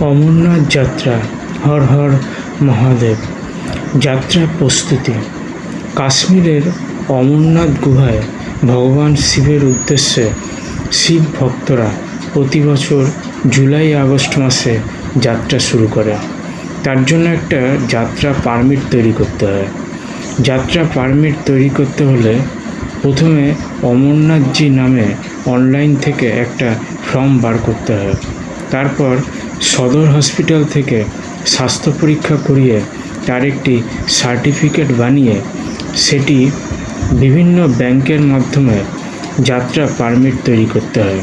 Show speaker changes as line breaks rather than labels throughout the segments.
অমরনাথ যাত্রা। হর হর মহাদেব। যাত্রা প্রস্তুতি। কাশ্মীরের অমরনাথ গুহায় ভগবান শিবের উদ্দেশ্যে শিব ভক্তরা প্রতি বছর জুলাই আগস্ট মাসে যাত্রা শুরু করে। তার জন্য একটা যাত্রা পারমিট তৈরি করতে হয়। যাত্রা পারমিট তৈরি করতে হলে প্রথমে অমরনাথজি নামে অনলাইন থেকে একটা ফর্ম বার করতে হয়। তারপর সদর হসপিটাল থেকে স্বাস্থ্য পরীক্ষা করিয়ে তার একটি সার্টিফিকেট বানিয়ে সেটি বিভিন্ন ব্যাংকের মাধ্যমে যাত্রা পারমিট তৈরি করতে হয়।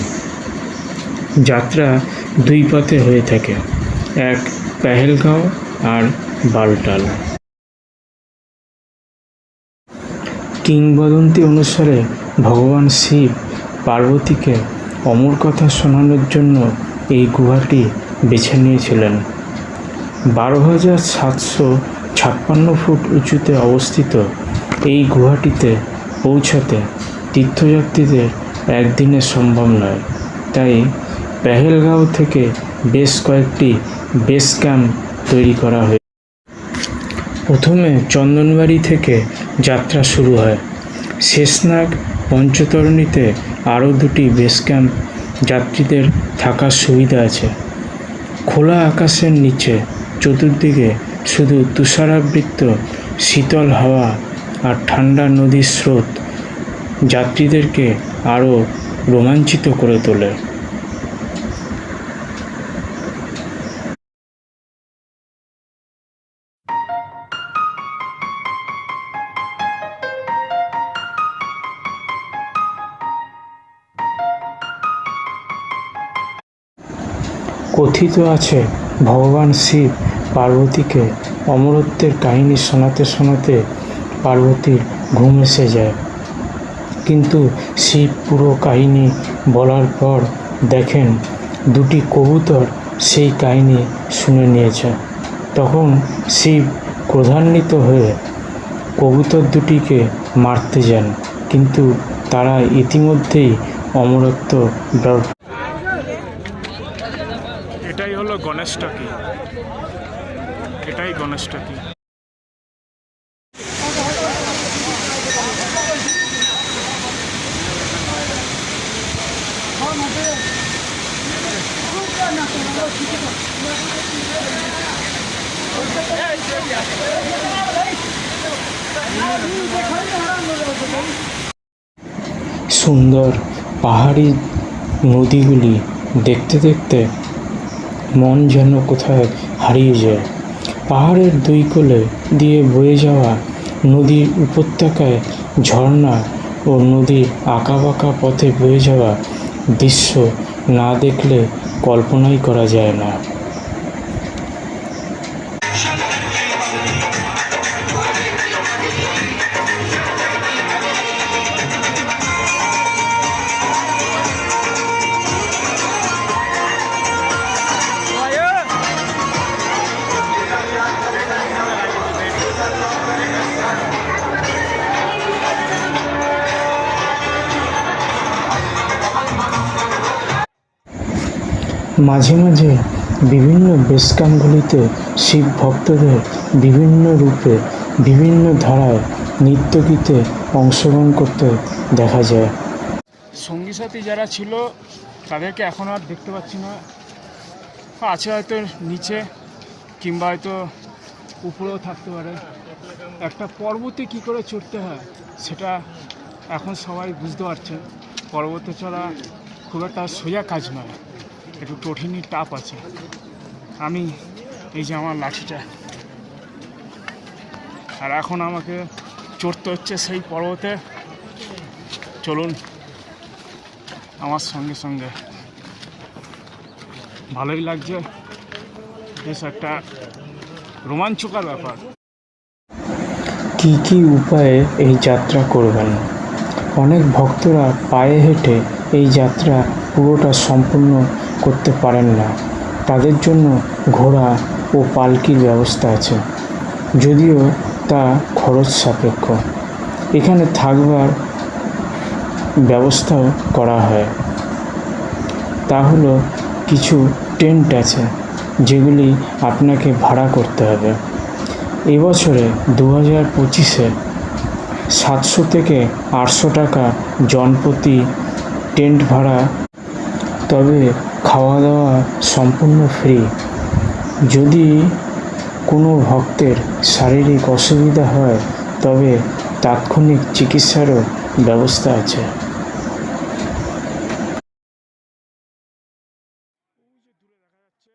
যাত্রা দুই পথে হয়ে থাকে, এক পেহেলগাঁও আর বালটাল। কিংবদন্তি অনুসারে ভগবান শিব পার্বতীকে অমর কথা শোনানোর জন্য এই গুহাটি বেছে নিয়েছিলেন। 12,756 ফুট উঁচুতে অবস্থিত এই গুহাটিতে পৌঁছাতে তীর্থযাত্রীদের একদিনে সম্ভব নয়। তাই পেহেলগাঁও থেকে বেশ কয়েকটি বেস ক্যাম্প তৈরি করা হয়। প্রথমে চন্দনবাড়ি থেকে যাত্রা শুরু হয়। শেষনাগ পঞ্চতরণীতে আরও দুটি বেস ক্যাম্প যাত্রীদের থাকার সুবিধা আছে। খোলা আকাশের নিচে চতুর্দিকে শুধু তুষারাবৃত শীতল হাওয়া আর ঠান্ডা নদীর স্রোত যাত্রীদেরকে আরও রোমাঞ্চিত করে তোলে। কথিত আছে ভগবান শিব পার্বতীকে অমরত্বের কাহিনী শোনাতে শোনাতে পার্বতীর ঘুম এসে যায়। কিন্তু শিব পুরো কাহিনী বলার পর দেখেন দুটি কবুতর সেই কাহিনী শুনে নিয়েছে। তখন শিব ক্রোধান্বিত হয়ে কবুতর দুটিকে মারতে যান, কিন্তু তারা ইতিমধ্যেই অমরত্ব
এটাই হলো গণেশ টাকি। এটাই গণেশ টাকি।
সুন্দর পাহাড়ি নদীগুলি দেখতে দেখতে মন যেন কোথায় হারিয়ে যায়। পাহাড়ের দুই কোলে দিয়ে বয়ে যাওয়া নদীর উপত্যকায় ঝর্ণা ও নদীর আঁকাবাঁকা পথে বয়ে যাওয়া দৃশ্য না দেখলে কল্পনাই করা যায় না। মাঝে মাঝে বিভিন্ন বেস ক্যাম্পগুলিতে শিব ভক্তদের বিভিন্ন রূপে বিভিন্ন ধারায় নৃত্যগীতে অংশগ্রহণ করতে দেখা যায়।
সঙ্গী সাথী যারা ছিল তাদেরকে এখন আর দেখতে পাচ্ছি না। আছে হয়তো নিচে, কিংবা হয়তো উপরেও থাকতে পারে। একটা পর্বতে কী করে চড়তে হয় সেটা এখন সবাই বুঝতে পারছে। পর্বতে চড়া খুব একটা সোজা কাজ নয়, একটু কঠিনই টাপ আছে। আমি এই যে আমার লাঠিটা, আর এখন আমাকে চড়তে হচ্ছে সেই পর্বতে। চলুন আমার সঙ্গে সঙ্গে। ভালোই লাগছে, বেশ একটা রোমাঞ্চকর ব্যাপার।
কি কি উপায়ে এই যাত্রা করবেন? অনেক ভক্তরা পায়ে হেঁটে এই যাত্রা পুরোটা সম্পূর্ণ করতে পারেন না। তাদের জন্য ঘোড়া ও পালকির ব্যবস্থা আছে, যদিও তা খরচ সাপেক্ষ। এখানে থাকবার ব্যবস্থাও করা হয়। তা হলো কিছু টেন্ট আছে যেগুলি আপনাকে ভাড়া করতে হবে। এবছরে 2025-এ 700 থেকে 800 টাকা জনপ্রতি টেন্ট ভাড়া, তবে খাওয়া দাওয়া সম্পূর্ণ ফ্রি। যদি কোনো ভক্তের শারীরিক অসুবিধা হয় তবে তাৎক্ষণিক চিকিৎসারও ব্যবস্থা আছে।
ওই যে দূরে দেখা যাচ্ছে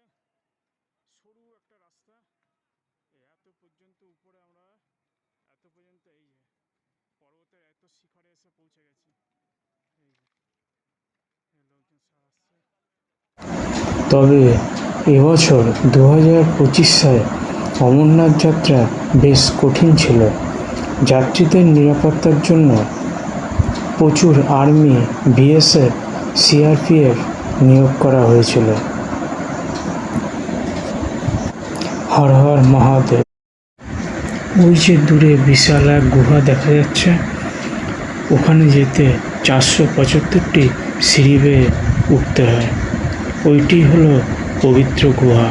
সরু একটা রাস্তা, এত পর্যন্ত উপরে আমরা, এত পর্যন্ত এই যে পর্বতের এত শিখরে এসে পৌঁছে গেছি। এই যে লোকজন সব আসছে।
তবে এবছর 2025 সালে অমরনাথ যাত্রা বেশ কঠিন ছিল। যাত্রীদের নিরাপত্তার জন্য প্রচুর আর্মি, বিএসএফ, সিআরপিএফ নিয়োগ করা হয়েছিল। হর হর মহাদেব। ওই যে দূরে বিশাল এক গুহা দেখা যাচ্ছে, ওখানে যেতে 475টি সিঁড়ি বেয়ে উঠতে হয়। ওইটি হলো পবিত্র গুহা।